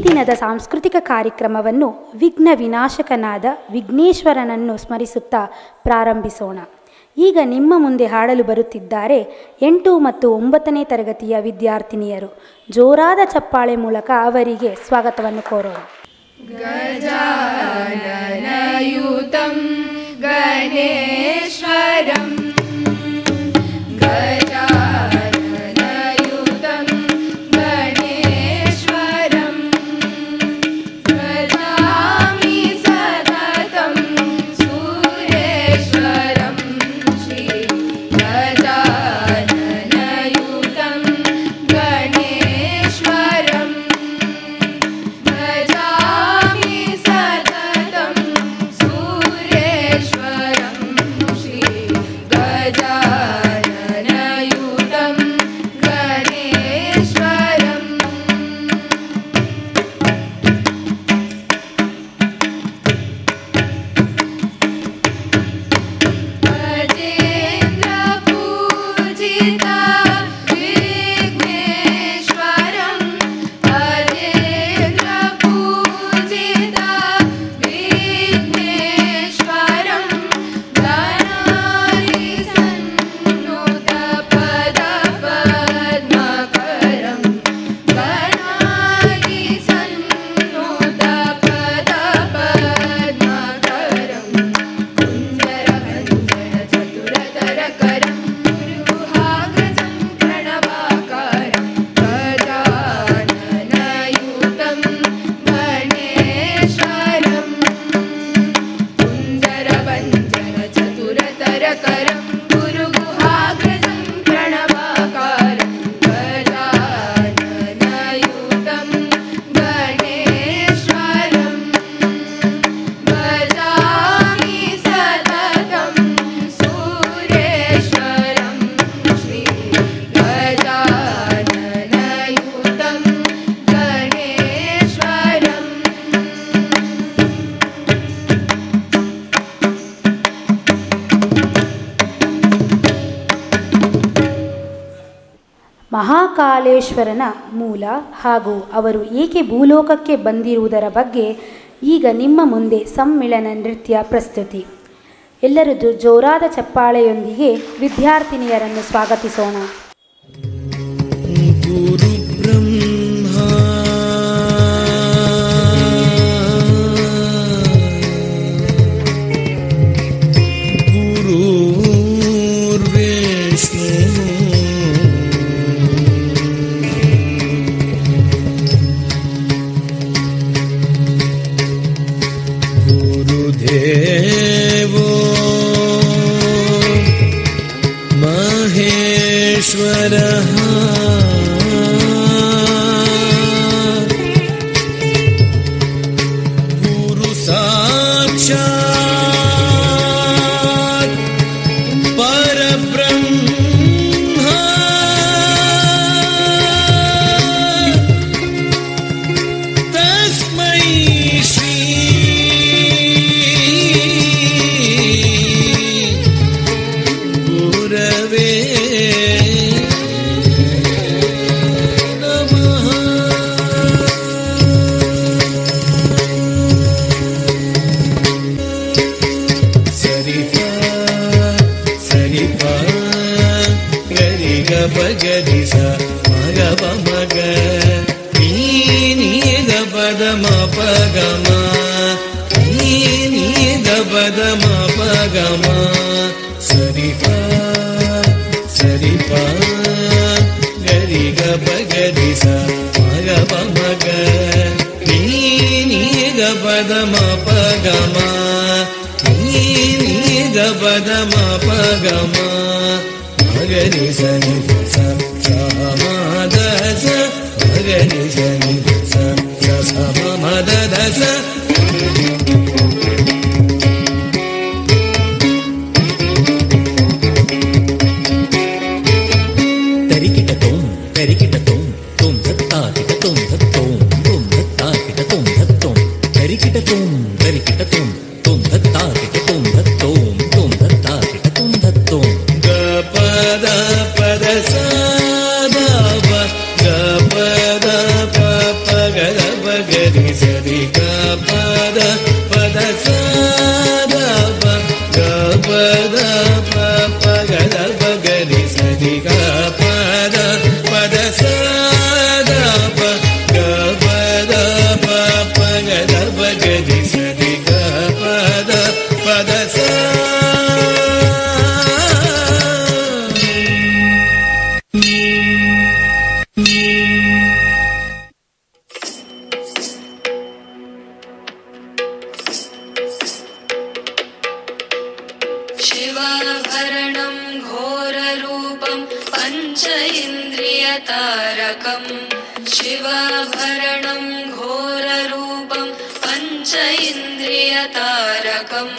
ದಿನದ ಸಾಂಸ್ಕೃತಿಕ ಕಾರ್ಯಕ್ರಮವನ್ನು ವಿಘ್ನ ವಿನಾಶಕನಾದ ವಿಘ್ನೇಶ್ವರನನ್ನು ಸ್ಮರಿಸುತ್ತಾ ಪ್ರಾರಂಭಿಸೋಣ. ಈಗ ನಿಮ್ಮ ಮುಂದೆ ಹಾಡಲು ಬರುತ್ತಿದ್ದಾರೆ 8 ಮತ್ತು 9ನೇ ತರಗತಿಯ ವಿದ್ಯಾರ್ಥಿನಿಯರು. ಜೋರಾದ ಚಪ್ಪಾಳೆ ಮೂಲಕ ಅವರಿಗೆ ಸ್ವಾಗತವನ್ನು ಕೋರೋಣ. ಗಜಾನನಯುತಂ ಗಣೇಶ್ವರಂ ಗಜಾನನಯುತಂ ಗಣೇಶ್ವರಂ ಭಜಾಮಿ ಸತತಂ ಸುರೇಶ್ವರಂ ಶ್ರೀ ಗಜಾನನಯುತಂ ಗಣೇಶ್ವರಂ ಭಜಾಮಿ ಸತತಂ ಸುರೇಶ್ವರಂ ಶ್ರೀ ಗಜಾನನಯುತಂ ಗಣೇಶ್ವರಂ ಭಜೇಂದ್ರ ಪೂಜಿತ ವಿಘ್ನೇಶ್ವರಂ ಭಜೇಂದ್ರ ಪೂಜಿತ ವಿಘ್ನೇಶ್ವರಂ ಗಣಾರಿ ಸನ್ನುತ ಪದ ಪದ್ಮಕರಂ ಗಣಾರಿ ಸನ್ನುತ ಪದ ಪದ್ಮಕರಂ ಕುಂಜರಭಂಜನ ಚತುರತರಕರಂ ಗುರುಹಾಗ್ರಜಂ ಪ್ರಣವಾಕಾರಂ ಗಜಾನನಯುತಂ ಗಣೇಶ್ವರಂ ಕುಂಜರಭಂಜನ ಚತುರತರಕರಂ ಗುರುಗುಹಾಗ್ರಜಂ ಪ್ರಣವಾಕಾರಂ ಗಜಾನನಯುತಂ ಗಣೇಶ್ವರಂ ಭಜಾಮಿ ಸತತಂ ಸುರೇಶ್ವರಂ ಶ್ರೀ ಗಜಾನನಯುತಂ ಗಣೇಶ್ವರಂ ಮಹಾಕಾಲೇಶ್ವರನ ಮೂಲ ಹಾಗೂ ಅವರು ಏಕೆ ಭೂಲೋಕಕ್ಕೆ ಬಂದಿರುವುದರ ಬಗ್ಗೆ ಈಗ ನಿಮ್ಮ ಮುಂದೆ ಸಮ್ಮಿಳನ ನೃತ್ಯ ಪ್ರಸ್ತುತಿ. ಎಲ್ಲರೂ ಜೋರಾದ ಚಪ್ಪಾಳೆಯೊಂದಿಗೆ ವಿದ್ಯಾರ್ಥಿನಿಯರನ್ನು ಸ್ವಾಗತಿಸೋಣ. ಗುರು ಬ್ರಹ್ಮ ಗುರುರ್ವಿಷ್ಣು ಗುರುದೇವೋ ಮಹೇಶ್ವರಃ ಗುರು ಸಾಕ್ಷಾತ್ ಪರಬ್ರಹ್ಮ ತಸ್ಮೈ ಶ್ರೀ ಗುರವೇ ನಮಃ. ಸರಿಪ ಸರಿಪ ಗರಿಗ ಬಗರಿ ಸ ಮಗ ಮಗ ನೀದ ಪದ ಪಗಮ ನೀದ ಪದ ಪಗಮ ಸರಿಪ ಸರಿಪ ಗರಿಗ ಬಗರಿ ಸ ಮಗ ಮಗ ನೀದ ಪದ ಪಗಮ ನೀದ ಪದ ಪಗಮ ಮಗರಿ ಸನಿ ಸ ಮದ ಸ ಮಗರಿ ಸನಿ ಸ ಮದ ಸ ಪದ ಪ ಗ ಪ ದ ಪ ಪ ಗ ಗ ಪ ಗ पञ्च इन्द्रियतारकं शिवाभरणं घोररूपं पञ्च इन्द्रियतारकं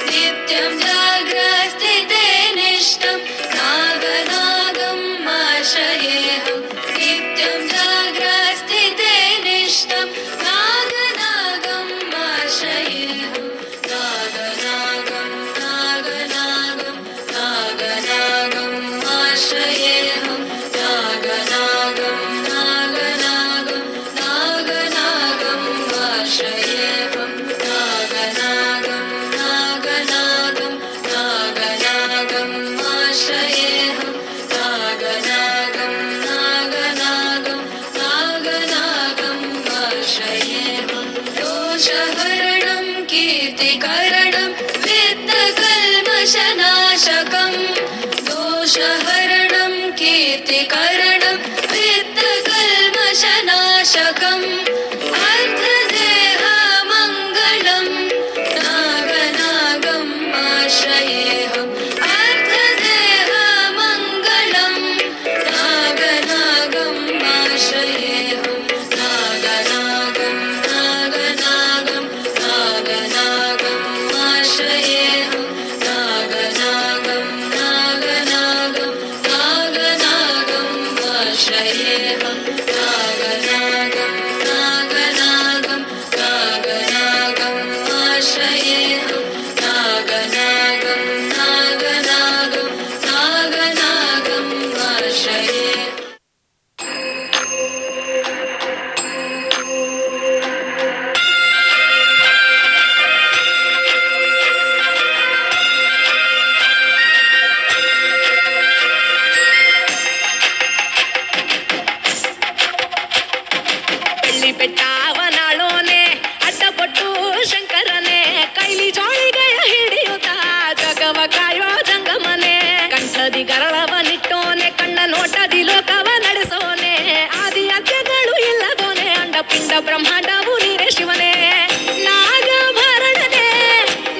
नित्यं जाग्रस्थिते निष्ठं नागनागम् आश्रयेऽहं नित्यं जाग्रस्थिते निष्ठं नागनागम् आश्रयेऽहं नागनागं नागनागं नागनागम् आश्रयेऽहं नागनागं नागनागं नागनागम् आश्रयेऽहं नागनागं नागनागं नागनागम् आश्रयेऽहं नागनागं नागनागं नागनागम् आश्रयेऽहं दोषहरणं कीर्तिकरणं वित्तकल्मषनाशकं दोषहरणं कीर्तिकरणं वित्तकल्मषनाशकम् अर्थदेहमङ्गलं नागनागम् आश्रयेऽहम् अर्थदेहमङ्गलं नागनागम् आश्रयेऽहं नागनागं नागनागं नागनागम् आश्रयेऽहं नागनागं नागनागं नागनागम् आश्रयेऽहं नागनागं नागनागं नागनागम् आश्रयेऽहं नागनागं नागनागं नागनागम् आश्रयेऽहम् ಬೆಳ್ಳಿ ಬೆಟ್ಟವನಾಳೋನೆ ಅಡ್ಡಪಟ್ಟು ಶಂಕರನೇ ಕೈಲಿ ಜೋಳಿಗೆಯ ಹಿಡಿಯುತ್ತ ಜಗವ ಕಾಯೋ ಜಂಗಮನೆ ಕಂಠದಿ ಗರಳವನಿಟ್ಟೋನೆ ಕಣ್ಣ ನೋಟದಿ ಲೋಕವ ನಡೆಸೋನೆ ಆದಿ ಅಂತ್ಯಗಳು ಇಲ್ಲದೋನೆ ಅಂಡಪಿಂಡ ಬ್ರಹ್ಮಾಂಡವು ನೀರೇ ಶಿವನೇ ನಾಗಭರಣನೆ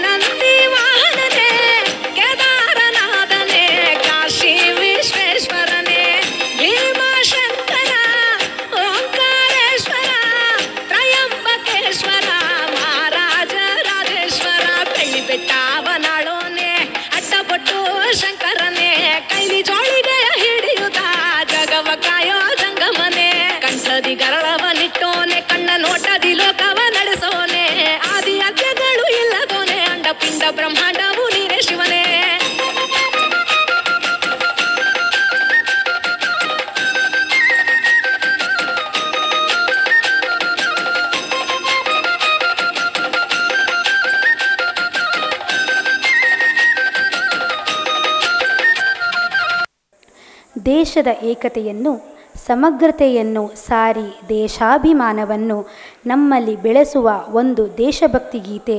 ನಂದಿ ವಾಹನನೆ ಕೇದಾರನಾಥನೆ ಕಾಶಿ ವಿಶ್ವೇಶ್ವರನೇ ಭೀಮಶಂಕರ ಓಂಕಾರೇಶ್ವರ ತ್ರಯಂಬಕೇಶ್ವರ ಮಹಾರಾಜ ರಾಜೇಶ್ವರ ಬೆಳ್ಳಿ ಬೆಟ್ಟವನಾಳೋನೆ ಅಡ್ಡಪಟ್ಟು ಶಂಕರನೇ ಕೈಲಿ ಜೋಳಿಗೆಯ ಹಿಡಿಯುತ್ತ ಜಗವ ಕಾಯೋ ಜಂಗಮನೆ ಕಂಠದಿ ಗರಳವನಿಟ್ಟೋನೆ ಕಣ್ಣ ನೋಟದಿ ಲೋಕವ ನಡೆಸೋನೆ ಆದಿ ಅಂತ್ಯಗಳು ಇಲ್ಲದೋನೆ ಅಂಡಪಿಂಡ ಬ್ರಹ್ಮಾಂಡವು ನೀರೇ ಶಿವನೇ ದೇಶದ ಏಕತೆಯನ್ನು ಸಮಗ್ರತೆಯನ್ನು ಸಾರಿ ದೇಶಾಭಿಮಾನವನ್ನು ನಮ್ಮಲ್ಲಿ ಬೆಳೆಸುವ ಒಂದು ದೇಶಭಕ್ತಿ ಗೀತೆ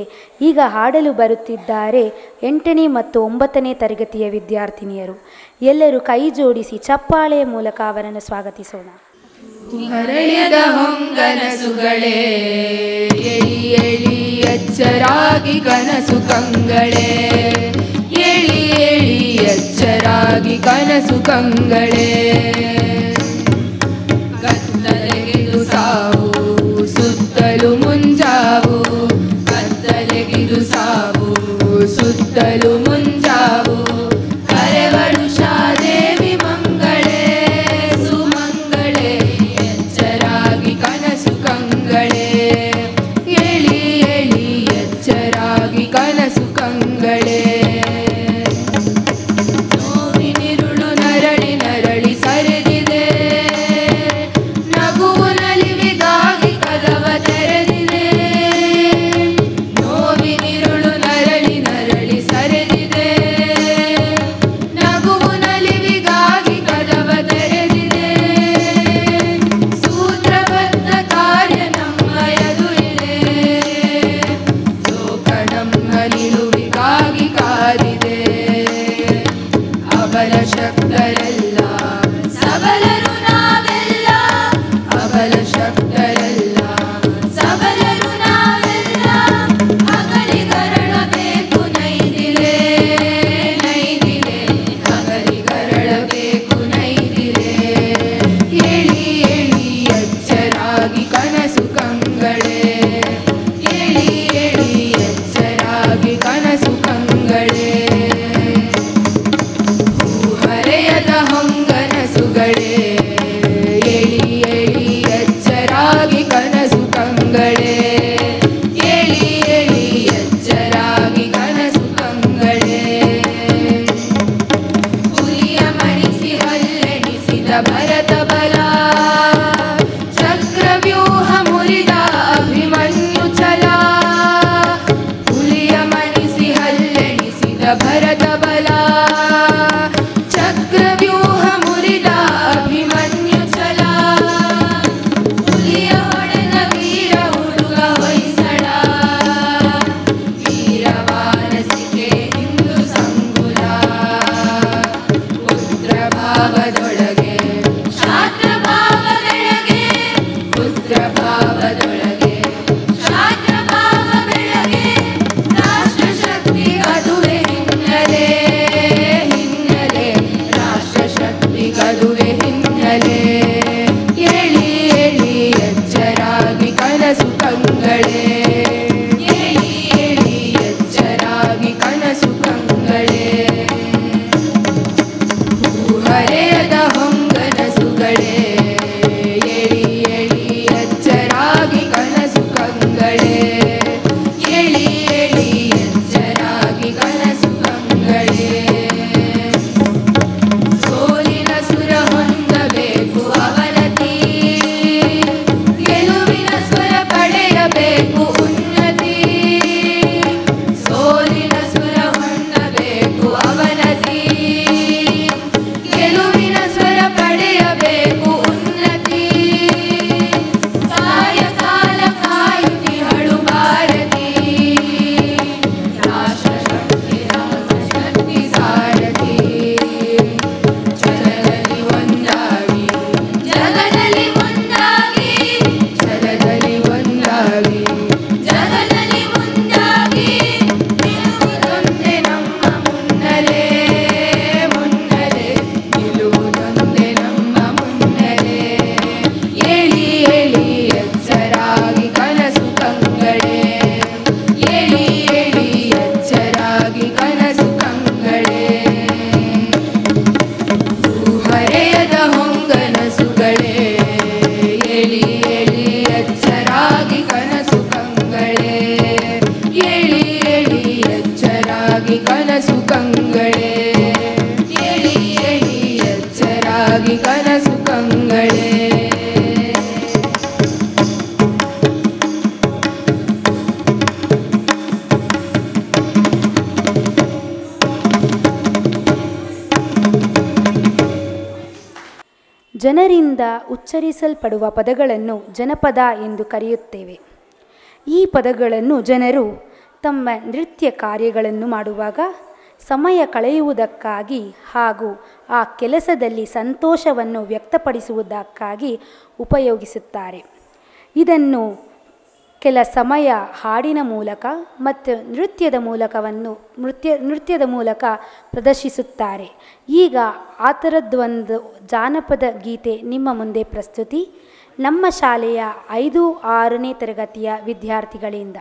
ಈಗ ಹಾಡಲು ಬರುತ್ತಿದ್ದಾರೆ 8ನೇ ಮತ್ತು 9ನೇ ತರಗತಿಯ ವಿದ್ಯಾರ್ಥಿನಿಯರು. ಎಲ್ಲರೂ ಕೈ ಜೋಡಿಸಿ ಚಪ್ಪಾಳೆಯ ಮೂಲಕ ಅವರನ್ನು ಸ್ವಾಗತಿಸೋಣ. ಹರಳ್ಯದ ಹೊಂಗನಸುಗಳೇ ಎಳಿ ಎಳಿ ಎಚ್ಚರಾಗಿ ಕನಸು ಕಂಗಳೇ ಎಳಿ ಎಳಿ ಎಚ್ಚರಾಗಿ ಕನಸು ಕಂಗಳೇ ಕತ್ತಲೆಗಿದು ಸಾವು ಸುತ್ತಲು ಮುಂಜಾವು ಕತ್ತಲೆಗಿದು ಸಾವು ಸುತ್ತಲು ಮುಂಜಾವು ಕರೆವಳು ಶಾದೇವಿ ಮಂಗಳೇ ಸುಮಂಗಳೇ ಎಚ್ಚರಾಗಿ ಕನಸು ಕಂಗಳೇ ಎಳಿ ಎಳಿ ಎಚ್ಚರಾಗಿ ಕನಸು ಕಂಗಳೇ ನೋವಿನಿರುಳು ನರಳಿ ನರಳಿ ಸರಿದಿದೆ ನಗುವು ನಲಿವಿಗಾಗಿ ಕದವ ತೆರೆದಿದೆ ನೋವಿನಿರುಳು ನರಳಿ ನರಳಿ ಸರಿದಿದೆ ನಗುವು ನಲಿವಿಗಾಗಿ ಕದವ ತೆರೆದಿದೆ ಸೂತ್ರಬದ್ಧ ಕಾರ್ಯ ನಮ್ಮ ಎದುರಿದೆ ಲೋಕ ನಮ್ಮ ನಿಲುವಿಗಾಗಿ ಕಾದಿದೆ ಅಬಲ ಶಕ್ತರೆಲ್ಲ ಸಬಲರು ನಾವೆಲ್ಲ ಅಬಲ ಶಕ್ತರೆಲ್ಲ ಸಬಲರು ನಾವೆಲ್ಲ ಅಗಲಿಗರಳ ಬೇಕು ನೈದಿಲೆ ನೈದಿಲೆ ಅಗಲಿಗರಳ ಬೇಕು ನೈದಿಲೆ ಭರತ ಬಲ ಚಕ್ರವ್ಯೂಹ ಮುರಿದ ಅಭಿಮನ್ಯು ಛಲ ಹುಲಿಯ ಮಣಿಸಿ ಹಲ್ಲೆಣಿಸಿದ ಭರತ ಬಲ ಚಕ್ರವ್ಯೂಹ ಮುರಿದ ಅಭಿಮನ್ಯು ಛಲ ಹುಲಿಯ ಹೊಡೆದ ವೀರ ಹುಡುಗ ಹೊಯ್ಸಳ ವೀರವಾರಸಿಕೆ ಹಿಂದೂ ಸಂಗುಲ ಪುತ್ರ ಭಾವದೊಳಗೆ ಶಾಸ್ತ್ರ ಭಾವದೊಳಗೆ ಪುತ್ರ ಭಾವದೊಳಗೆ ಶಾಸ್ತ್ರ ಭಾವ ಬೆಳಗೆ ರಾಷ್ಟ್ರ ಶಕ್ತಿ ಅದುವೆ ಹಿನ್ನೆಲೆ ಹಿನ್ನೆಲೆ ರಾಷ್ಟ್ರ ಶಕ್ತಿ ಅದುವೆ ಹಿನ್ನೆಲೆ ಏಳಿ ಏಳಿ ಎಚ್ಚರಾಗಿ ಕನಸು ಕಂಗಳೇ ಏಳಿ ಏಳಿ ಎಚ್ಚರಾಗಿ ಕನಸು ಕಂಗಳೇ ಹರೆಯದ ಹೊಂಗನಸುಗಳೇ ಏಳಿ ಏಳಿ ಎಚ್ಚರಾಗಿ ಕನಸು ಕಂಗಳೇ ಏಳಿ ಏಳಿ ಎಚ್ಚರಾಗಿ ಕನಸು ಕಂಗಳೇ ಸೋಲಿನ ಸುರ ಹೊಂದಬೇಕು ಅವನತಿ ಗೆಲುವಿನ ಸ್ವರ ಪಡೆಯಬೇಕು ಉನ್ನತಿ ಸೋಲಿನ ಸುರ ಹೊಂದಬೇಕು ಅವನತಿ ಗೆಲುವಿನ ಸ್ವರ ಪಡೆಯಬೇಕು ಉನ್ನತಿ ಕಾಯ ಕಾಲ ಕಾಯುತಿಹಳು ಭಾರತಿ ರಾಷ್ಟ್ರ ಶಕ್ತಿ ಸಾರಥಿ ಛಲದಲ್ಲಿ ಒಂದಾಗಿ ಜಗದಲ್ಲಿ ಒಂದಾಗಿ ಛಲದಲ್ಲಿ ಒಂದಾಗಿ ಜಗದಲ್ಲಿ ಒಂದಾಗಿ ನಿಲ್ಲುವುದೊಂದೇ ನಮ್ಮ ಮುನ್ನಲೆ ಮುನ್ನಲೆ ನಿಲ್ಲುವುದೊಂದೇ ನಮ್ಮ ಮುನ್ನಲೆ ಏಳಿ ಏಳಿ ಎಚ್ಚರಾಗಿ ಕನಸು ಕಂಗಳೇ ಏಳಿ ಏಳಿ ಎಚ್ಚರಾಗಿ ಕನಸು ಕಂಗಳೇ ಹರೆಯದ ಹೊಂಗನಸುಗಳೇ ಏಳಿ ಏಳಿ ಎಚ್ಚರಾಗಿ ಕನಸು ಕಂಗಳೇ ಏಳಿ ಏಳಿ ಎಚ್ಚರಾಗಿ ಕನಸು ಕಂಗಳೇ ಏಳಿ ಏಳಿ ಎಚ್ಚರಾಗಿ ಕನಸು ಕಂಗಳೇ ಜನರಿಂದ ಉಚ್ಚರಿಸಲ್ಪಡುವ ಪದಗಳನ್ನು ಜನಪದ ಎಂದು ಕರೆಯುತ್ತೇವೆ. ಈ ಪದಗಳನ್ನು ಜನರು ತಮ್ಮ ನೃತ್ಯ ಕಾರ್ಯಗಳನ್ನು ಮಾಡುವಾಗ, ಸಮಯ ಕಳೆಯುವುದಕ್ಕಾಗಿ ಹಾಗೂ ಆ ಕೆಲಸದಲ್ಲಿ ಸಂತೋಷವನ್ನು ವ್ಯಕ್ತಪಡಿಸುವುದಕ್ಕಾಗಿ ಉಪಯೋಗಿಸುತ್ತಾರೆ. ಇದನ್ನು ಕೆಲ ಸಮಯ ಹಾಡಿನ ಮೂಲಕ ಮತ್ತು ನೃತ್ಯದ ಮೂಲಕ ಪ್ರದರ್ಶಿಸುತ್ತಾರೆ. ಈಗ ಆ ಥರದ್ದೊಂದು ಜಾನಪದ ಗೀತೆ ನಿಮ್ಮ ಮುಂದೆ ಪ್ರಸ್ತುತಿ ನಮ್ಮ ಶಾಲೆಯ 5-6ನೇ ತರಗತಿಯ ವಿದ್ಯಾರ್ಥಿಗಳಿಂದ.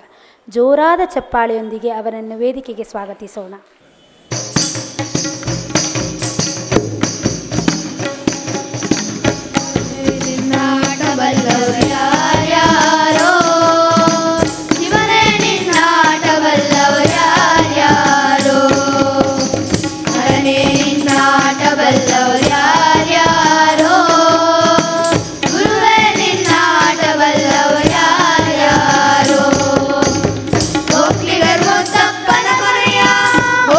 ಜೋರಾದ ಚಪ್ಪಾಳೆಯೊಂದಿಗೆ ಅವರನ್ನು ವೇದಿಕೆಗೆ ಸ್ವಾಗತಿಸೋಣ. ಓ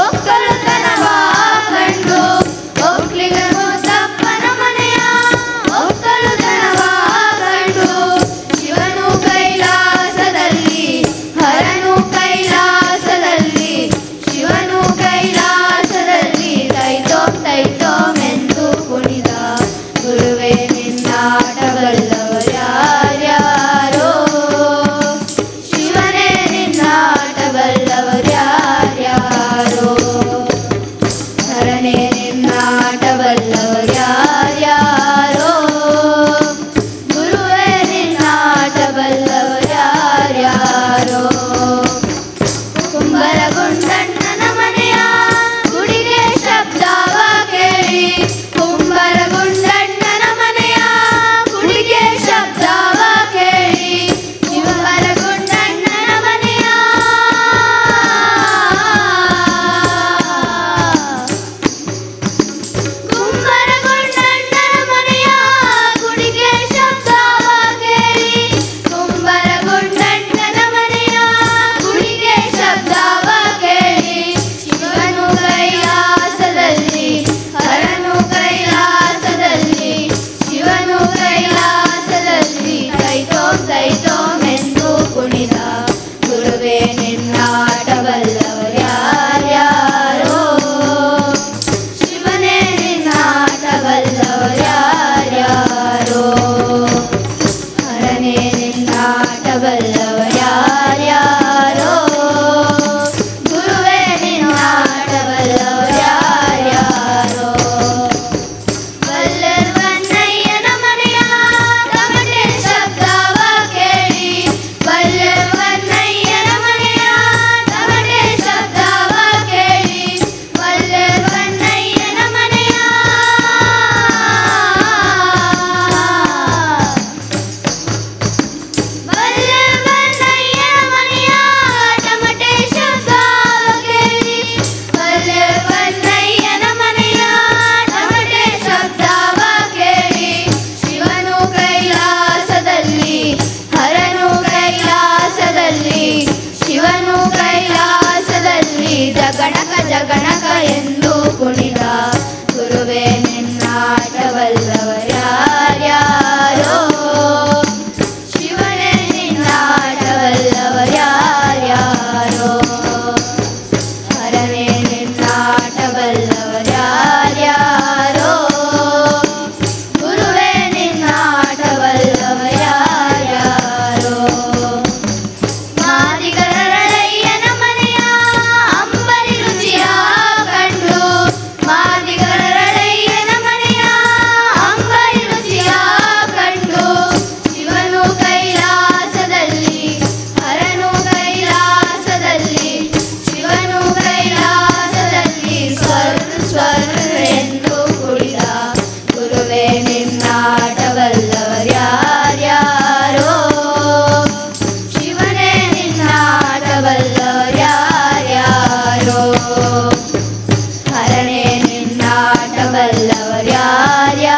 ಬಲ್ಲವರ್ಯಾರ್ಯಾರೋ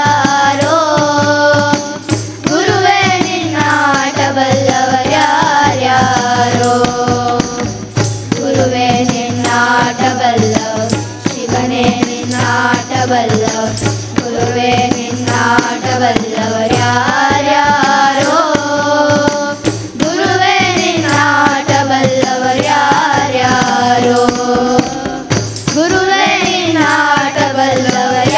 ಗುರುವೇ ನಿನ್ನಾಟ ಬಲ್ಲವರ್ಯಾರ್ಯಾರೋ ಗುರುವೇ ನಿನ್ನಾಟ ಬಲ್ಲವ ಶಿವನೇ ನಿನ್ನಾಟ ಬಲ್ಲವ ಗುರುವೇ ನಿನ್ನಾಟ ಬಲ್ಲವರ್ಯಾರ್ಯಾರೋ ಗುರುವೇ ನಿನ್ನಾಟ ಬಲ್ಲವರ್ಯಾರ್ಯಾರೋ ಗುರುವೇ ನಿನ್ನಾಟ ಬಲ್ಲವರ್ಯಾರ್ಯಾರೋ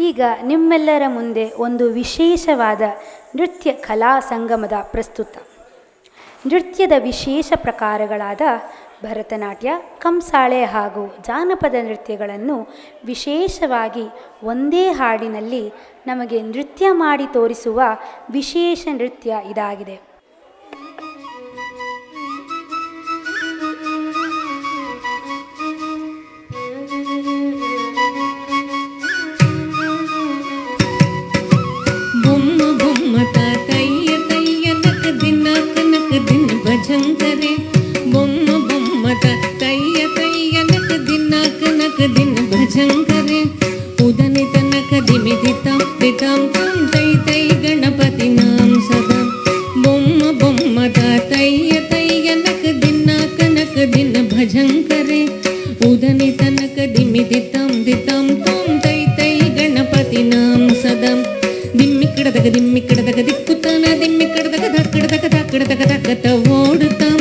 ಈಗ ನಿಮ್ಮೆಲ್ಲರ ಮುಂದೆ ಒಂದು ವಿಶೇಷವಾದ ನೃತ್ಯ ಕಲಾ ಸಂಗಮದ ಪ್ರಸ್ತುತ. ನೃತ್ಯದ ವಿಶೇಷ ಪ್ರಕಾರಗಳಾದ ಭರತನಾಟ್ಯ, ಕಂಸಾಳೆ ಹಾಗೂ ಜಾನಪದ ನೃತ್ಯಗಳನ್ನು ವಿಶೇಷವಾಗಿ ಒಂದೇ ಹಾಡಿನಲ್ಲಿ ನಮಗೆ ನೃತ್ಯ ಮಾಡಿ ತೋರಿಸುವ ವಿಶೇಷ ನೃತ್ಯ ಇದಾಗಿದೆ. ಭಜಂಕರೆ ಬೊಮ್ಮ ಬೊಮ್ಮತ ತಯ್ಯ ತಯ್ಯ ನಕ ದಿನಕ ನಕ ದಿನ ಭಜಂಕರೆ ಉದನಿ ತನಕ ದಿಮಿದಿತಂ ದಿತಂ ತಂ ತೈ ತೈ ಗಣಪತಿ ನಾಂ ಸದಾ ಬೊಮ್ಮ ಬೊಮ್ಮತ ತಯ್ಯ ತಯ್ಯ ನಕ ದಿನಕ ನಕ ದಿನ ಭಜಂಕರೆ ಉದನಿ ತನಕ ದಿಮಿದಿತಂ ದಿತಂ ತಂ ತೈ ತೈ ಗಣಪತಿ ನಾಂ ಸದಾ ದಿಮ್ಮಿಕ್ಕಡದಗ ದಿಮ್ಮಿಕ್ಕಡದಗ ದಿಕ್ಕುತ್ತಾನ ದಿಮ್ಮಿಕ್ಕಡದಗ ಧಕ್ಕಡದಗ ಧಕ್ಕಡದಗ ಧಕ್ಕತ ಓಡುತ್ತಾಂ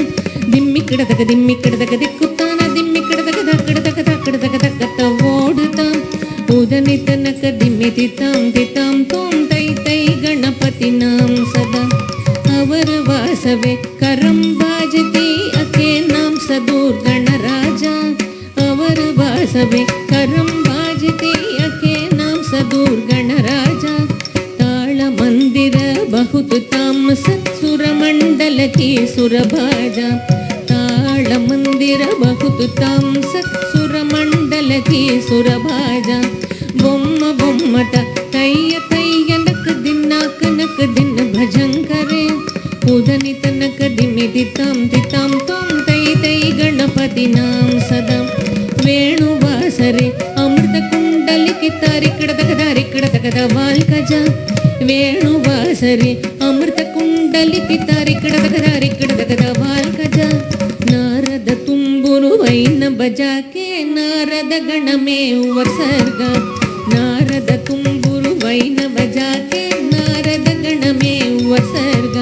ದಿಮ್ಮಿಕ್ಕಡದಗ ದಿಮ್ಮಿಕ್ಕಡದಗ ದಿಕ್ಕುತ್ತಾನ ದಿಮ್ಮಿಕ್ಕಡದಗ ಧಕ್ಕಡದಗ ಧಕ್ಕಡದಗ ಧಕ್ಕತ ಓಡುತ್ತಾಂ ಉದನಿ ತನಕ ದಿಮ್ಮಿದಿತಾಂ ದಿತಾಂ ತೋಂ ತೈ ತೈ ಗಣಪತಿ ನಾಂ ಸದಾ ಅವರ ವಾಸವೇ ಕರಂಬಾಜತಿ ಅಕೆ ನಾಂ ಸದೂರ್ ಗಣರಾಜ ಅವರ ವಾಸವೇ ಕರಂಬಾಜತಿ ಅಕೆ ನಾಂ ಸದೂರ್ ಗಣರಾಜ मंदिर बहुत ताम सत्सुर मंडल की सुरभाजा ताल मंदिर बहुत ताम सत्सुर मंडल की सुरभाजा बोम्म बोम्मत तय्य तय्य नक दिन भजंकरे उदनि तनक दिमिदितां दितां तों तै तै गणपति नाम सदा वेणुवासरे अमृत कुंडलिकी तारिकड़दगद वाल्कज ವೇಣುವಾಸರೆ ಅಮೃತ ಕುಂಡಲಿಪಿ ತಾರಿಕಡದಗದ ವಾಲ್ಕಜ ನಾರದ ತುಂಬುರು ವೈನ ಬಜಾಕೆ ನಾರದ ಗಣಮೇ ವರ್ಸರ್ಗ ನಾರದ ತುಂಬುರು ವೈನ ಬಜಾಕೆ ನಾರದ ಗಣಮೇ ವರ್ಸರ್ಗ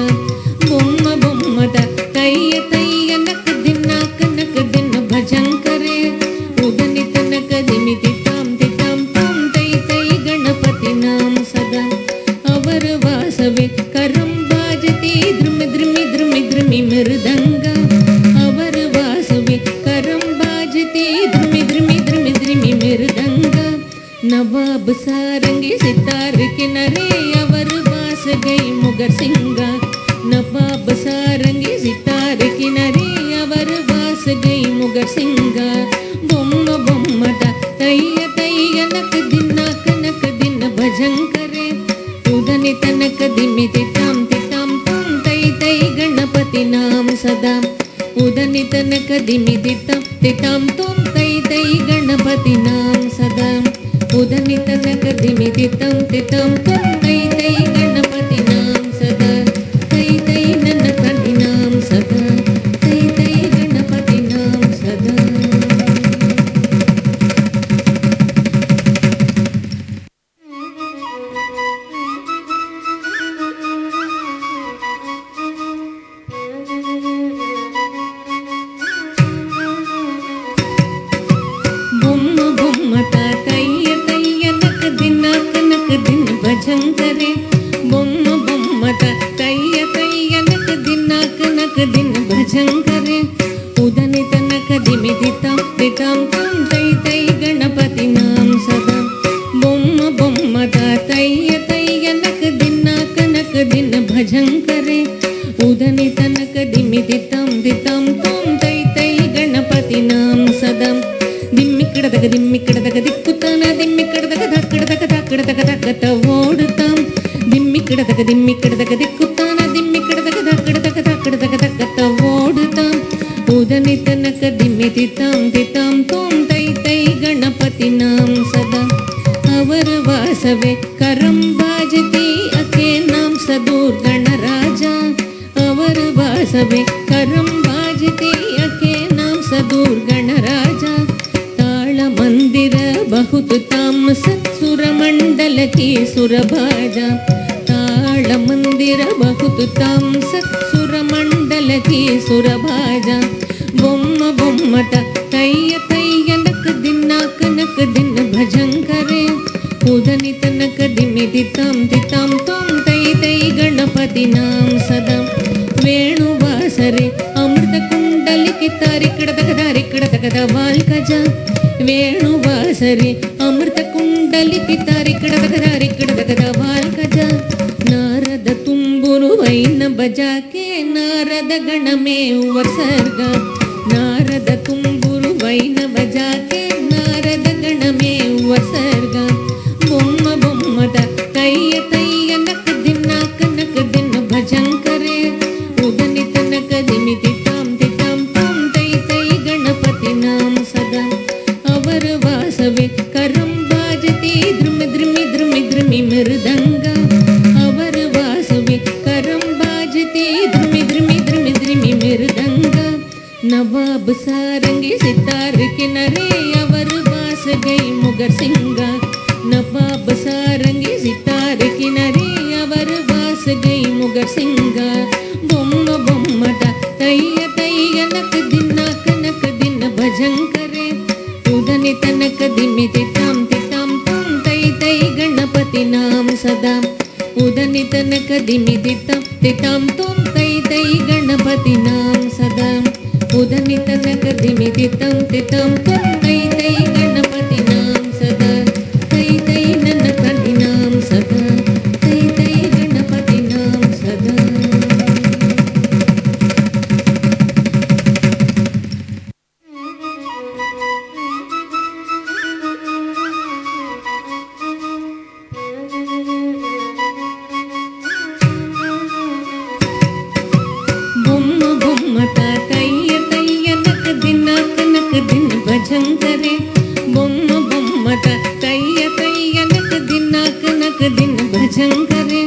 ಬೊಮ್ಮ ಬೊಮ್ಮದ ತಯ್ಯ ತಯ್ಯ ನಕ ದಿನ ಭಜಂಕರೆ ಉದನಿ ತನಕ ದಿಮಿತಿ ತಾಂ ದಿತಾಂ ತಾಂ ತೈ ತೈ ಗಣಪತಿ ನಾಂ ಸದಾ ಅವರ ವಾಸವೇ ಕರಂಬಾಜತಿ ದ್ರುಮಿ ದ್ರುಮಿ ದ್ರುಮಿ ದ್ರುಮಿ ಮೃದಂಗ ಅವರ ವಾಸವೇ ಕರಂಬಾಜತಿ ದ್ರುಮಿ ದ್ರುಮಿ ದ್ರುಮಿ ದ್ರುಮಿ ಮೃದಂಗ ನವಾಬ್ ಸಾರಂಗಿ ಸಿತಾರ್ ಕಿನರೆ ಅವರ ವಾಸ ಗೈ ಮುಗರ್ ಸಿಂಗ ನವಾಬ್ ಸಾರಂಗಿ ಸಿತಾರ್ ಕಿನರೆ ಅವರ ವಾಸ ಗೈ ಮುಗರ್ ಸಿಂಗ ಬೊಮ್ಮ ಬೊಮ್ಮದ ತಯ್ಯ ತಯ್ಯ ನಕ ದಿನ ಭಜಂಕರೆ ಉದನಿ ತನಕ ದಿಮಿದಿತಾಂ ದಿತಾಂ ತೋಂ ತೈ ತೈ ಗಣಪತಿ ನಾಂ ಸದಾ ಉದನಿ ತನಕ ದಿಮಿದಿತಾಂ ದಿತಾಂ ತೋಂ ತೈ ತೈ ಗಣಪತಿ ನಾಂ ಸದಾ ಉದನಿ ತನಕ ದಿಮಿದಿತಾಂ ದಿತಾಂ ತೋಂ ತೈ ತೈ ಗಣಪತಿ ನಾಂ ಸದಾ ತೈ ತೈ ನನ್ನ ಕದಿ ನಾಂ ಸದಾ ತೈ ತೈ ಗಣಪತಿ ನಾಂ ಸದಾ ಭಜಂಕರೆ ಬೊಮ್ಮ ಬೊಮ್ಮತ ತಯ್ಯ ತಯ್ಯ ನಕ ದಿನ ಭಜಂಕರೆ ಉದನಿ ತನಕ ದಿಮಿದಿತಾಂ ದಿತಾಂ ತೋಂ ತೈ ತೈ ಗಣಪತಿ ನಾಂ ಸದಾ ಬೊಮ್ಮ ಬೊಮ್ಮತ ತಯ್ಯ ತಯ್ಯ ನಕ ದಿನ ಭಜಂಕರೆ ಉದನಿ ತನಕ ದಿಮಿದಿತಾಂ ದಿತಾಂ ತೋಂ ತೈ ತೈ ಗಣಪತಿ ನಾಂ ಸದಾ ದಿಮ್ಮಿಕ್ಕಡದಗ ದಿಕ್ಕುತ್ತಾನ ದಿಮ್ಮಿಕ್ಕಡದಗ ಧಕ್ಕಡದಗ ಧಕ್ಕತ ಓಡುತ್ತಾಂ ದಿಮ್ಮಿಕ್ಕಡದಗ ದಿಕ್ಕುತ್ತಾನ ದಿಮ್ಮಿಕ್ಕಡದಗ ಧಕ್ಕಡದಗ ಧಕ್ಕತ ಓಡುತ್ತಾಂ ಉದನಿ ತನಕ ದಿಮಿದಿತಾಂ ದಿತಾಂ ತೋಂ ತೈ ತೈ ಗಣಪತಿ ನಾಂ ಸದಾ ಅವರ ವಾಸವೇ ಕರಂಬಾಜತಿ ಅಕೆ ನಾಂ ಸದೂರ್ ಗಣರಾಜ ಅವರ ವಾಸವೇ ಕರಂಬಾಜತಿ ಅಕೆ ನಾಂ ಸದೂರ್ ಗಣರಾಜ मंदिर बहुत ताम सत्सुर मंडल की सुरभाजा ताल मंदिर बहुत ताम सत्सुर मंडल की सुरभाजा बोम्म बोम्मत तय्य तय्य नक दिन भजंकरे उदनि तनक दिमिदितां दितां तों तै तै गणपति नाम सदा वेणुवासरे अमृत कुंडलिकी तारिकड़दग ವಾಲ್ಕಜ ವೇಣುವಾಸರಿ ಅಮೃತ ಕುಂಡಲಿ ಪಿತಾರಿ ಕಡದ ವಾಲ್ಕಜ ನಾರದ ತುಂಬುರು ವೈನ ಬಜಾಕೆ ನಾರದ ಗಣಮೇ ವರ್ಸರ್ಗ ನಾರದ ತುಂಬುರು ವೈನ ಬಜಾಕೆ ನಾರದ ಗಣಮೇ ವರ್ಸರ್ಗ ಬೊಮ್ಮ ಬೊಮ್ಮದ ತಯ್ಯ ತಯ್ಯ ನಕ ದಿನ ಕನಕ ದಿನ ಭಜಂಕರೆ ಉದನಿ ತನಕ ದಿಮಿತಿ ತಾಮ್ ತಿತಾಮ್ ತಾಮ್ ತೈ ತೈ ಗಣಪತಿ ನಾಮ ಸದಾ ಅವರ ವಾಸವೇ ಕರಂ ಬಾಜತಿ ದ್ರುಮಿ ದ್ರುಮಿ ದ್ರುಮಿ ದ್ರುಮಿ ಮೃದಂಗ ಅವರ ವಾಸವೇ ಕರಂ ಬಾಜತಿ ದ್ರುಮಿ ದ್ರುಮಿ ದ್ರುಮಿ ದ್ರುಮಿ ಮೃದಂಗ ನವಾಬ್ ಸಾರಂಗಿ ಸಿತಾರ್ ಕಿನರೆ ಅವರ ವಾಸ ಗೈ ಮುಗರ್ ಸಿಂಗ ನವಾಬ್ ಸಾರಂಗಿ ಸಿತಾರ್ ಕಿನರೆ ಅವರ ವಾಸ ಗೈ ಮುಗರ್ ಸಿಂಗ ಬೊಮ್ಮ ಬೊಮ್ಮದ ತಯ್ಯ ತಯ್ಯ ನಕ ದಿನ ಕನಕ ದಿನ ಭಜಂಕರೆ ಉದನಿ ತನಕ ದಿಮಿತಿ ತಾಮ್ ತಿತಾಮ್ ತಾಮ್ ತೈ ತೈ ಗಣಪತಿ ನಾಮ ಸದಾ ಉದನಿ ತನಕ ದಿಮಿತಿ ತಾಮ್ ತಿತಾಮ್ ತಾಮ್ ತೈ ತೈ ಗಣಪತಿ ನಾಮ ಸದಾ ಉದನಿ ತನಕ ದಿಮಿತಿ ತಾಮ್ ತಿತಾಮ್ ತಾಮ್ ತೈ ತೈ ಗಣಪತಿ ನಾಮ ಸದಾ ತೈ ತೈ ನನ್ನ ಕದಿ ನಾಮ ಸದಾ ತೈ ತೈ ಗಣಪತಿ ನಾಮ ಸದಾ ಬೊಮ್ಮ ಬೊಮ್ಮತ ತಯ್ಯ ತಯ್ಯ ನಕ ದಿನ ಕನಕ ದಿನ ಭಜಂಕರೆ ಬೊಮ್ಮ ಬೊಮ್ಮತ ತಯ್ಯ ತಯ್ಯ ನಕ ದಿನ ಕನಕ ದಿನ ಭಜಂಕರೆ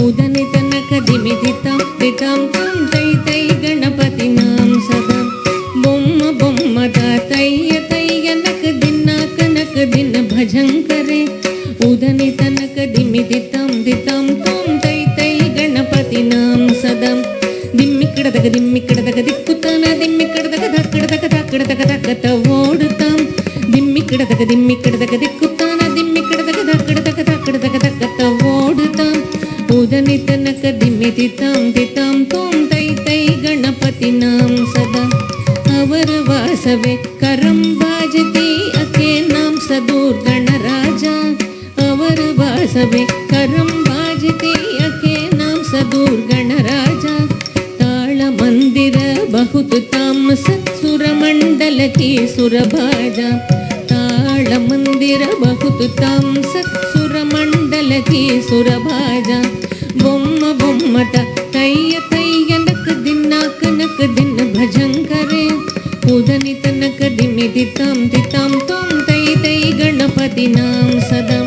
ಉದನಿ ತನಕ ದಿಮಿತಿ ತಾಮ್ ತಿತಾಮ್ ತಾಮ್ ತೈ ತೈ ಗಣಪತಿ ನಾಮ ಸದಾ ಬೊಮ್ಮ ಬೊಮ್ಮತ ತಯ್ಯ ತಯ್ಯ ನಕ ದಿನ ಕನಕ ದಿನ ಭಜಂಕರೆ ಉದನಿ ತನಕ ದಿಮಿತಿ ತಾಮ್ ತಿತಾಮ್ ತಾಮ್ ತೈ ತೈ ಗಣಪತಿ ನಾಮ ಸದಾ ದಿಮ್ಮಿ ಕಡದಗ ದಿಕ್ಕುತ್ತಾನ ದಿಮ್ಮಿ ಕಡದಗ ಧಕ್ಕಡದಗ ಓಡುತ್ತಾಂ ದಿಮ್ಮಿ ಕಡದಗ ದಿಕ್ಕುತ್ತಾನ ದಿಮ್ಮಿ ಕಡದಗ ಧಕ್ಕಡದಗ ಓಡುತ್ತಾಂ ಉದನಿ ತನಕ ದಿಮ್ಮಿತಿ ತಾಮ್ ತಿತಾಮ್ ತೋಮ್ ತೈ ತೈ ಗಣಪತಿ ನಾಮ ಸದಾ ಅವರ ವಾಸವೇ ಕರಂ ಬಾಜತಿ ಅಕೆ ನಾಮ ಸದೂರ್ ಗಣರಾಜ ಅವರ ವಾಸವೇ ಕರಂ ಬಾಜತಿ ಅಕೆ ನಾಮ ಸದೂರ್ ಗಣರಾಜ ಮಂದಿರ ಬಹುತ್ ತಾಮ ಸತ್ಸುರ ಮಂಡಲ ಕಿ ಸುರಭಾಜ ತಾಳ ಮಂದಿರ ಬಹುತ್ ತಾಮ ಸತ್ಸುರ ಮಂಡಲ ಕಿ ಸುರಭಾಜ ಬೊಮ್ಮ ಬೊಮ್ಮತ ತಯ್ಯ ತಯ್ಯ ನಕ ದಿನ ಕನಕ ದಿನ ಭಜಂಕರೆ ಉದನಿ ತನಕ ದಿಮಿತಿ ತಾಮ್ ತಿತಾಮ್ ತೋಮ್ ತೈ ತೈ ಗಣಪತಿ ನಾಮ ಸದಾ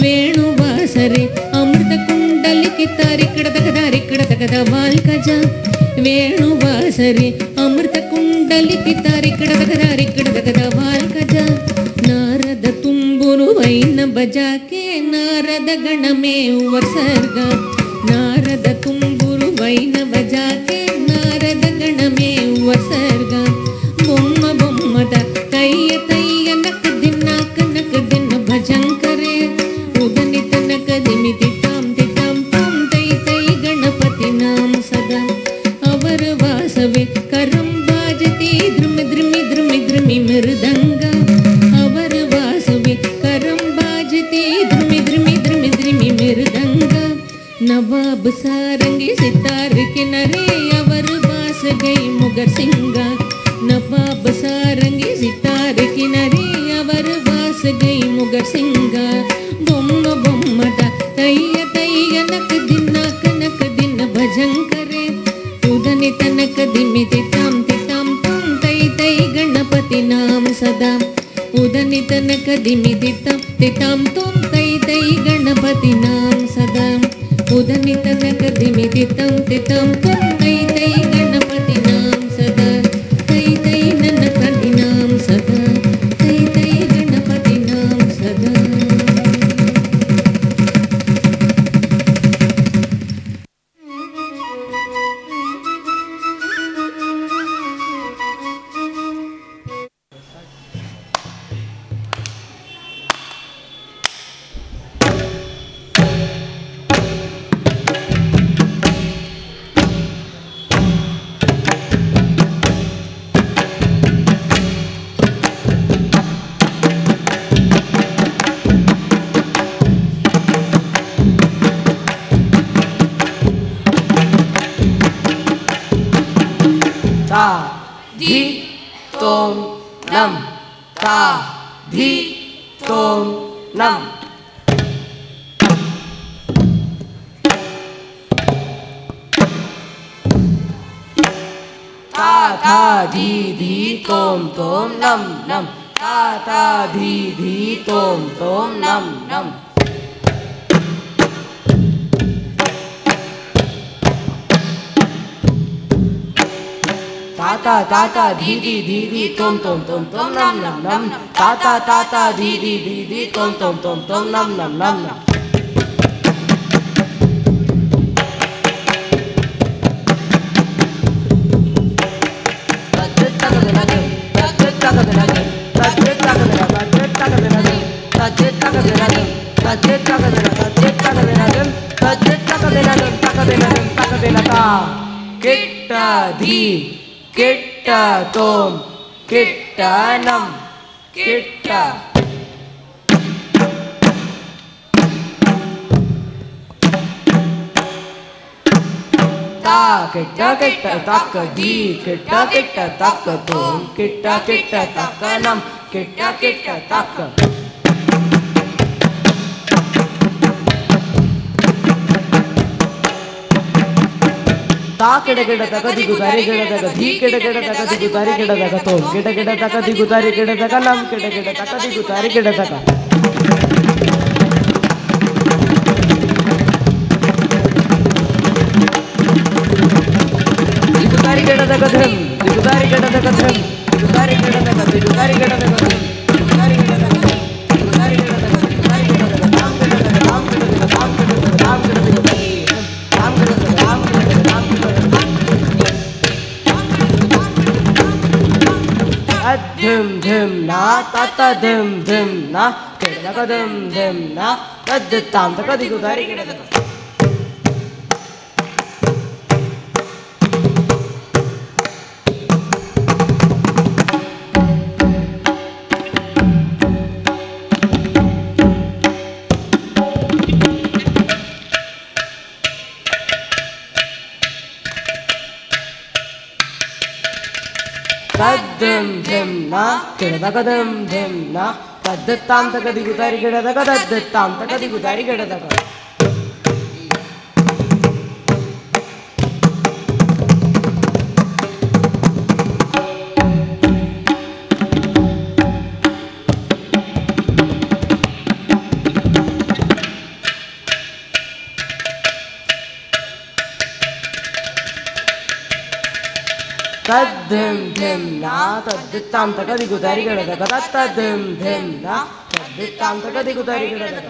ವೇಣುವಾಸರೆ ಅಮೃತ ಕುಂಡಲಿ ಕಿತಾರಿ ಕಡದಗದ ವಾಲ್ಕಜ ವೇಣುವಾಸರೆ ಅಮೃತ ಕುಂಡಲಿ ಕಿತಾರಿ ಕಡದಗದ ವಾಲ್ಕಜ ನಾರದ ತುಂಬುರು ವೈನ ಬಜಾಕೆ ನಾರದ ಗಣಮೇ ವರ್ಸರ್ಗ ನಾರದ ತುಂಬುರು ವೈನ ಬಜಾಕೆ ನಾರದ ಗಣಮೇ ವರ್ಸರ್ಗ ಬೊಮ್ಮ ಬೊಮ್ಮದ ತಯ್ಯ ತಯ್ಯ ನಕ ದಿನ ಕನಕ ದಿನ ಭಜಂಕರೆ ಉದನಿ ತನಕ ದಿಮಿತಿ ತಾಮ್ ತಿತಾಮ್ ತಾಮ್ ತೈ ತೈ ಗಣಪತಿ ನಾಮ ಸದಾ ಅವರ ವಾಸವೇ ಕರಂ ಬಾಜತಿ ದ್ರುಮಿ ದ್ರುಮಿ ದ್ರುಮಿ ದ್ರುಮಿ ಮೃದಂಗ ಅವರ ವಾಸವೇ ಕರಂ ಬಾಜತಿ ದ್ರುಮಿ ದ್ರುಮಿ ದ್ರುಮಿ ದ್ರುಮಿ ಮೃದಂಗ ನವಾಬ್ ಸಾರಂಗಿ ಸಿತಾರ್ ಕಿನರೆ ಅವರ ವಾಸ ಗೈ ಮುಗರ್ ಸಿಂಗ ನವಾಬ್ ಸಾರಂಗಿ ಸಿತಾರ್ ಕಿನರೆ ಅವರ ವಾಸ ಗೈ ಮುಗರ್ ಸಿಂಗ ಬೊಮ್ಮ ಬೊಮ್ಮದ ತಯ್ಯ ತಯ್ಯ ನಕ ದಿನ ಕನಕ ದಿನ ಭಜಂಕರೆ ಉದನಿ ತನಕ ದಿಮಿತಿ ತಾಮ್ ತಿತಾಮ್ ತಾಮ್ ತೈ ತೈ ಗಣಪತಿ ನಾಮ ಸದಾ ಉದನಿ ತನಕ ದಿಮಿತಿ ತಾಮ್ ತಿತಾಮ್ ತಾಮ್ ತೈ ತೈ ಗಣಪತಿ ನಾಮ ಸದಾ ಉದನಿ ತನಕ ದಿಮಿತಿ ತಾಮ್ ತಿತಾಮ್ ತಾಮ್ ತೈ ತೈ ಗಣಪತಿ ನಾಮ ಸದಾ ತೈ ತೈ ನನ್ನ ಕದಿ ನಾಮ ಸದಾ ತೈ ತೈ ಗಣಪತಿ ನಾಮ ಸದಾ ಧಿ ತೋಂ ನಂ ತಾ ಧಿ ತೋಂ ನಂ ತಾ ತಾ ಧಿ ಧಿ ತೋಂ ತೋಂ ನಂ ನಂ ತಾ ತಾ ಧಿ ಧಿ ತೋಂ ತೋಂ ನಂ ನಂ ತಾತಾ ತಾತಾ ಧಿ ಧಿ ಧಿ ಧಿ ತೋಂ ತೋಂ ತೋಂ ತೋಂ ನಂ ನಂ ನಂ ತಾತಾ ತಾತಾ ಧಿ ಧಿ ಧಿ ಧಿ ತೋಂ ತೋಂ ತೋಂ ತೋಂ ನಂ ನಂ ನಂ ನಂ ಕಿಟ್ಟ ಧಿ ಕಿಟ್ಟ ತೋಂ ಕಿಟ್ಟ ನಂ ಕಿಟ್ಟ ತಾ ಕಿಟ್ಟ ಕಿಟ್ಟ ತಕ್ಕ ಧಿ ಕಿಟ್ಟ ಕಿಟ್ಟ ತಕ್ಕ ತೋಂ ಕಿಟ್ಟ ಕಿಟ್ಟ ತಕ್ಕ ನಂ ಕಿಟ್ಟ ಕಿಟ್ಟ ತಕ್ಕ ತಾ ಕಿಡ ಕಿಡ ತಕ ದಿಗು ದಾರಿ ಕಿಡ ತಕ ಧಿ ಕಿಡ ಕಿಡ ತಕ ದಿಗು ದಾರಿ ಕಿಡ ತಕ ತೋಂ ಕಿಡ ಕಿಡ ತಕ ದಿಗು ದಾರಿ ಕಿಡ ತಕ ನಂ ಕಿಡ ಕಿಡ ತಕ ದಿಗು ದಾರಿ ಕಿಡ ತಕ ದಿಗು ದಾರಿ ಕಿಡ ತಕ ಧಂ ದಿಗು ದಾರಿ ಕಿಡ ತಕ ಧಂ ದಿಗು ದಾರಿ ಕಿಡ ತಕ ದಿಗು ದಾರಿ ಕಿಡ ತಕ ಧಂ ದಿಗು ದಾರಿ ಕಿಡ ತಕ ದಿಗು ದಾರಿ ಕಿಡ ತಕ ದಿಗು ದಾರಿ ಕಿಡ ತಕ ರಾಮ್ ಕಿಡ ತಕ ರಾಮ್ ಕಿಡ ತಕ ರಾಮ್ ಕಿಡ ತಕ ರಾಮ್ ಕಿಡ ತಕ ರಾಮ್ ಕಿಡ ತಕ ರಾಮ್ ಕಿಡ ತಕ ರಾಮ್ ಕಿಡ ತಕ ಧಿಂ ಧಿಂ ನಾ ತತ ಧಿಂ ಧಿಂ ನಾ ಕೆಡಕ ಧಿಂ ಧಿಂ ನಾ ತದ್ ತಾಂ ತಕ ದಿಗು ದಾರಿ ಕೆಡಕ ತದ್ದಿಂ ಧಿಂ ನಾ ಕೆಡಕ ಧಿಂ ಧಿಂ ನಾ ತದ್ ತಾಂ ತಕ ದಿಗು ದಾರಿ ಕೆಡಕ ತದ್ ತಾಂ ತಕ ದಿಗು ದಾರಿ ಕೆಡಕ ತದ್ದಿಂ ಧಿಂ ನಾ ತದ್ ತಾಂ ತಕ ದಿಗು ದಾರಿ ಕೆಡಕ ತದ್ದಿಂ ಧಿಂ ನಾ ತದ್ ತಾಂ ತಕ ದಿಗು ದಾರಿ ಕೆಡಕ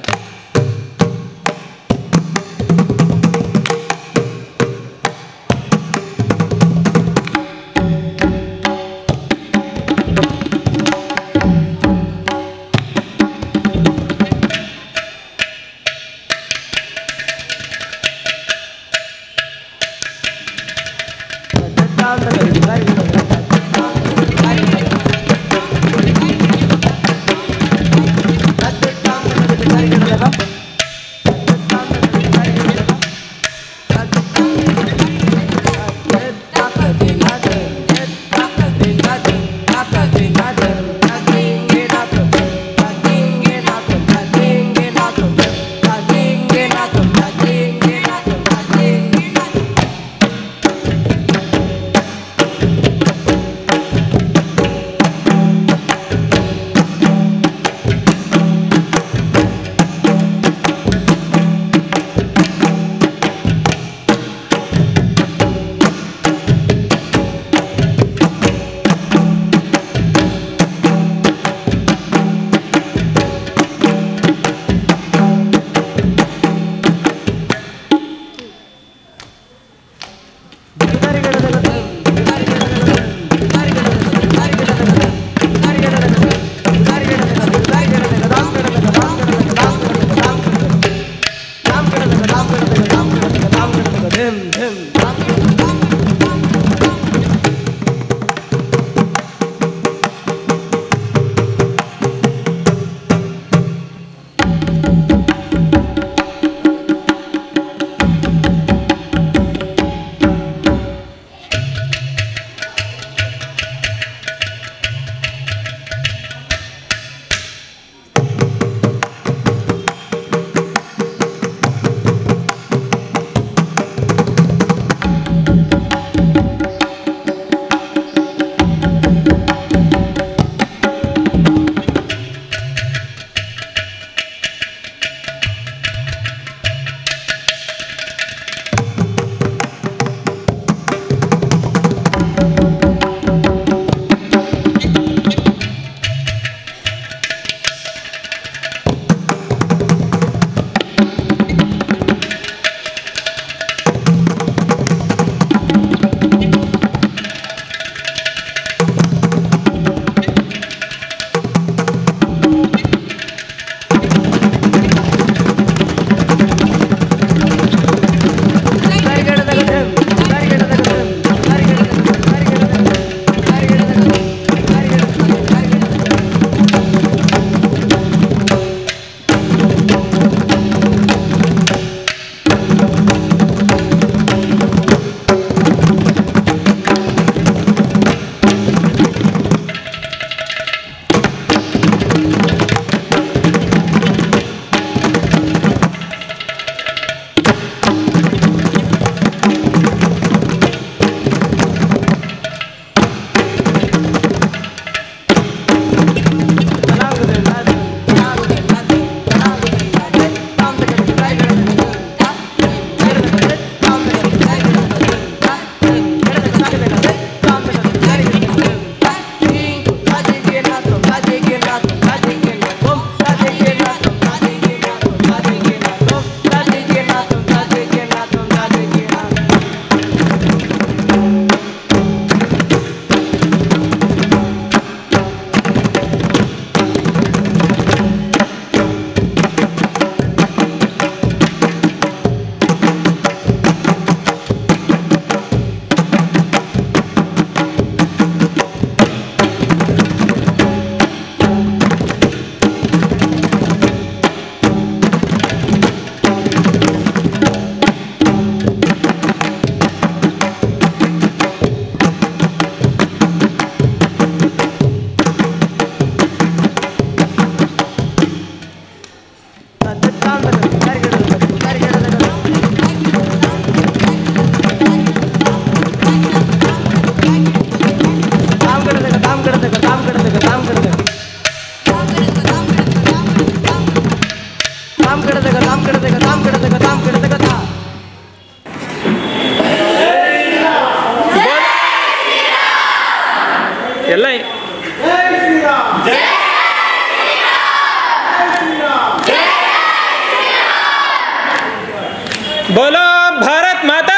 बोलो भारत माता